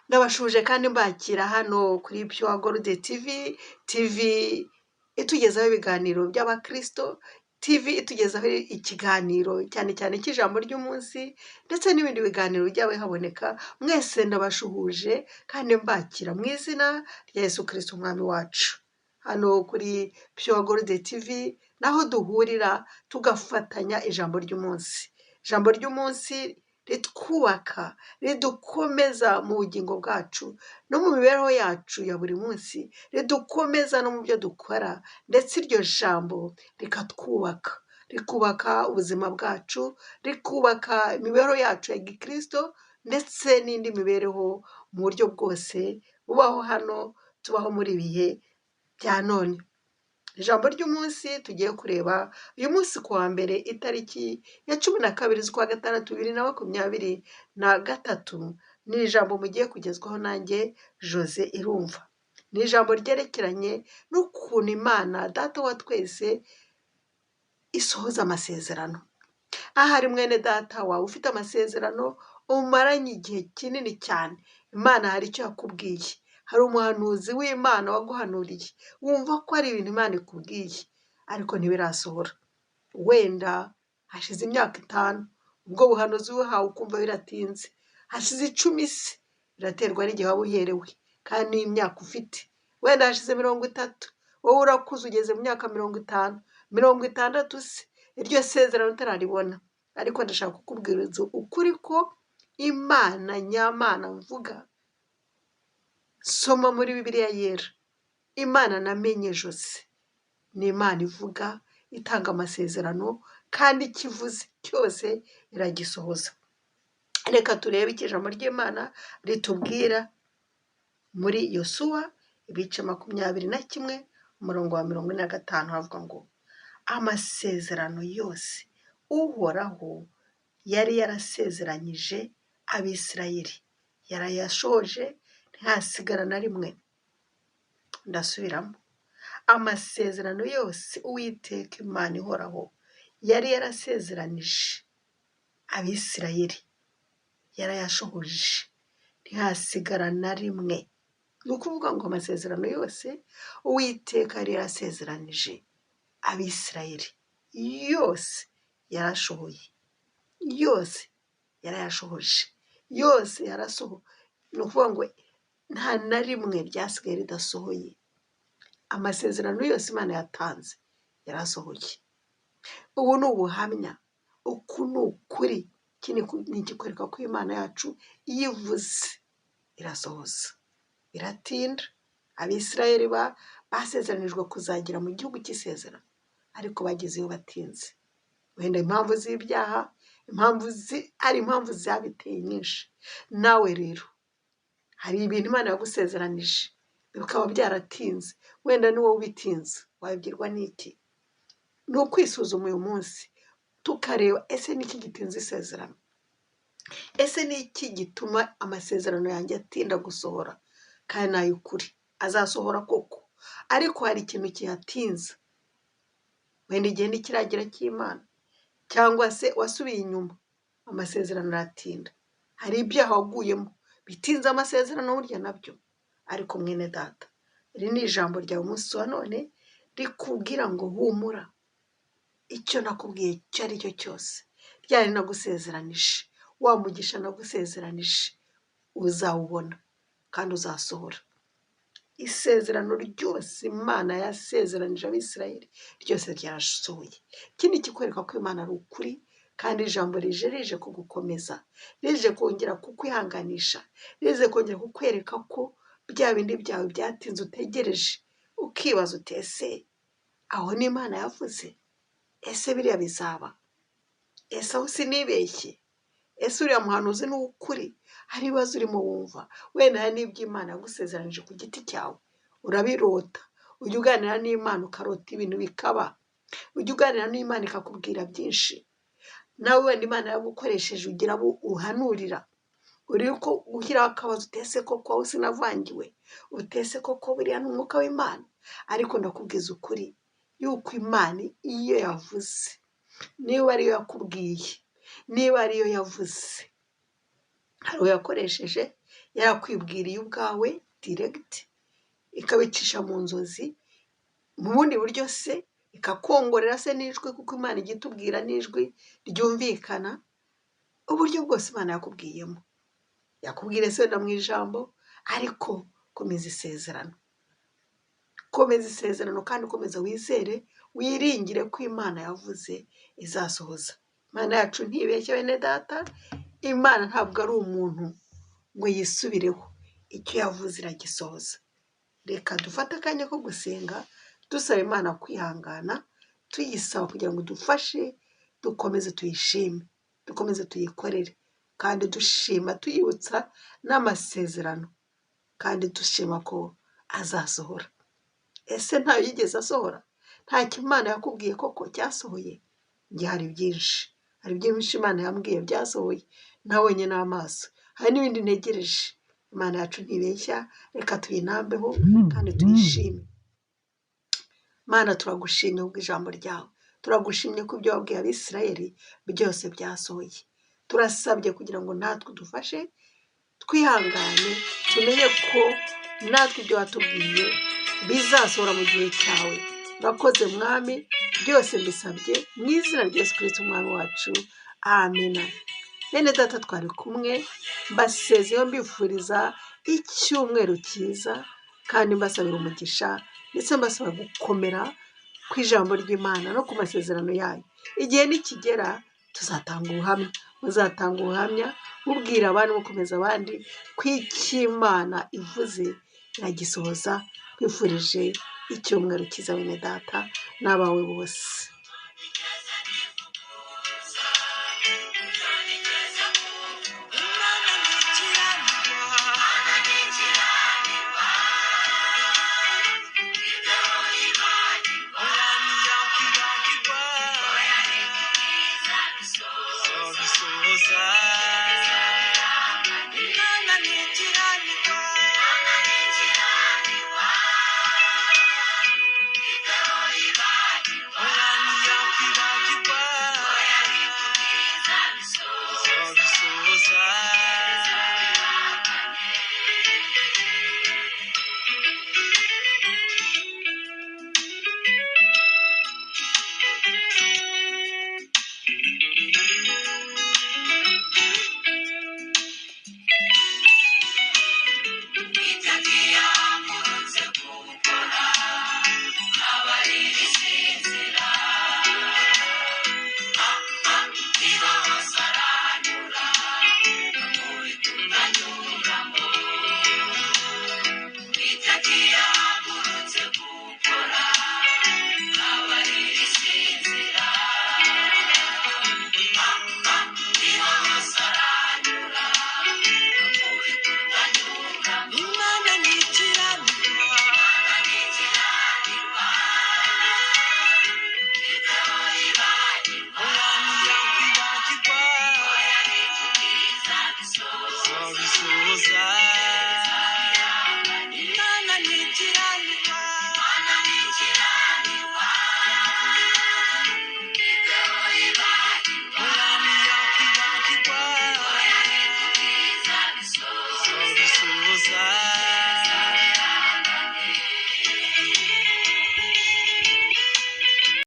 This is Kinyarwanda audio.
Ndabashuje kandi mbakira hano kuri Pure Gold TV itugezaho ibiganiro by'abakristo, TV itugezaho ikiganiro cyane cyane cy'ijambo ry'umunsi ndetse n'ibindi biganiro byawe haboneka. Mwese ndabashuhuje kandi mbakira mu izina rya Yesu Kristo umwami wacu. Hano kuri Pure Gold TV naho duhurira tugafatanya ijambo ry'umunsi. Ijambo ry'umunsi ritwubaka, ridukomeza mu bugingo bwacu no mu mibereho yacu ya buri munsi, ridukomeza no mu byo dukora, ndetse iryo jambo rikatwubaka, rikubaka ubuzima bwacu, rikubaka imibereho yacu ya gikristo ndetse n'indi mibereho mu buryo bwose bubaho hano tubaho muri ibihe bya none. Ijambo ry'umunsi tugiye kureba uyu munsi ku wa mbere itariki ya 12 z'ukwa gatandatu 2023, ni ijambo mugiye kugezwaho nanjye Jose Irumva. Ni ijambo ryerekeranye n'ukuntu Imana data wa twese isohoza amasezerano. Ahari mwene data wawe ufite amasezerano umaranye igihe kinini cyane, Imana hari icyo yakubwiye, hari umuhanuzi w'Imana waguhanuriye, wumva ko ari ibintu Imana ikubwiye ariko ntibirasohora. Wenda hashize imyaka 5 ubwo buhanuzi buhawe ukumva biratinze, hashize 10 se, biraterwa n'igihe waba uherewe kandi n'imyaka ufite. Wenda hashize 30, wowe urakuze ugeze mu myaka 50, 60 se, iryo sezerano utararibona. Ariko ndashaka kukubwira ukuri ko Imana nyamana mvuga, soma muri Bibiliya yera, Imana namenye Jose ni Imana ivuga, itanga amasezerano kandi ikivuze cyose iragisohoza. Reka turebe icyo ijambo ry'Imana ritubwira muri Yosuwa ibice 21 umurongo wa 45, havuga ngo amasezerano yose Uhoraho yari yarasezeranyije Abisirayeli yarayashoje, ntasigara na rimwe. Ndasubiramo, amasezerano yose Uwiteka Imana ihoraho yari yarasezeranije Abisirayeli yarayashohoje, ntihasigara na rimwe. Ni ukuvuga ngo amasezerano yose Uwiteka yari yarasezeranije Abisirayeli yose yarashohoye, yose yarayashohoje, yose yarasohoye. Ni ukuvuga ngo nta na rimwe ryasigaye ridasohoye. Amasezerano yose Imana yatanze yarasohoye. Ubu ni ubuhamya, uku ni ukuri. Iki ni ikikwereka ko Imana yacu iyo ivuze irasohoza. Biratinda. Abisirayeli basezeranijwe kuzagera mu gihugu cy'isezerano ariko bagezeyo batinze. Wenda impamvu z'ibyaha, ari impamvu zabiteye nyinshi. Nawe rero hari ibintu Imana yagusezeranije bikaba byaratinze, wenda ni wowe ubitinze, wabibwirwa n'iki? Ni ukwisuzuma uyu munsi tukareba, ese ni iki gitinze isezerano? Ese ni iki gituma amasezerano yanjye atinda gusohora? Kandi ni ay'ukuri azasohora koko, ariko hari ikintu kiyatinza. Wenda igihe ntikiragera cy'Imana, cyangwa se wasubiye inyuma, amasezerano aratinda. Hari ibyaha waguyemo bitinze amasezerano burya nabyo. Ariko mwene data, iri ni ijambo ryawe umunsi wa none rikubwira ngo humura, icyo nakubwiye icyo ari cyo cyose, ryari nagusezeranije, wa mugisha nagusezeranije uzawubona kandi uzasohora. Isezerano ryose Imana yasezeranije Abisirayeli ryose ryarasohoye. Iki ni ikikwereka ko Imana ari ukuri kandi ijambo rije kugukomeza, rije kongera kukwihanganisha, rije kongera kukwereka ko bya bindi byawe byatinze utegereje, ukibaza uti ese aho ni Imana yavuze? Ese biriya bizaba? Ese aho sinibeshye? Ese uriya muhanuzi ni ukuri? Hari ibibazo urimo wumva, wenda hari n'ibyo Imana yagusezeranije ku giti cyawe, urabirota. Ujya uganira n'Imana ukarota ibintu bikaba, ujya uganira n'Imana ikakubwira byinshi. Nawe wenda Imana yagukoresheje ugira abo uhanurira, uri ko ushyiraho akabazo, utese koko aho sinavangiwe, utese koko buriya ni umwuka w'Imana. Ariko ndakubwiza ukuri yuko Imana iyo yavuze, niba ariyo yakubwiye, niba ariyo yavuze, hari uwo yakoresheje yarakwibwiriye ubwawe diregiti, ikabicisha mu nzozi, mu bundi buryo se ikakongorera se n'ijwi, kuko Imana ijya itubwira n'ijwi ryumvikana. Uburyo bwose Imana yakubwiyemo, yakubwire se wenda mu ijambo, ariko komeza isezerano, komeza isezerano kandi ukomeza wizere, wiringire ko Imana yavuze izasohoza. Imana yacu ntibeshya bene data, Imana ntabwo ari umuntu ngo yisubireho, icyo yavuze iragisohoza. Reka dufate akanya ko gusenga, dusaba Imana kwihangana, tuyisaba kugira ngo dufashe, dukomeze tuyishime, dukomeze tuyikorere, kandi dushima tuyibutsa n'amasezerano, kandi dushima ko azasohora. Ese ntayo yigeze asohora? Nta Imana yakubwiye koko cyasohoye? Njye hari byinshi Imana yambwiye byasohoye ntabonye n'amaso, hari n'ibindi ntegereje. Imana yacu ntibeshya, reka tuyinambeho kandi tuyishime. Mana, turagushimye kubw'ijambo ryawe, turagushimye ko ibyo wabwiye Abisirayeli byose byasohoye. Turasabye kugira ngo natwe dufashe, twihangane, tumenye ko natwe ibyo watubwiye bizasohora mu gihe cyawe. Urakoze Mwami, byose mbisabye mu izina rya Yesu Kristo umwami wacu, amena. Bene data twari kumwe, mbasezeho mbifuriza icyumweru cyiza, kandi mbasabira umugisha, ndetse mbasaba gukomera ku ijambo ry'Imana no ku masezerano yayo. Igihe nikigera tuzatanga ubuhamya, muzatanga ubuhamya mubwira abandi, mukomeza abandi ko icyo Imana ivuze iragisohoza. Twifurije icyumweru cyiza bene data n'abawe bose.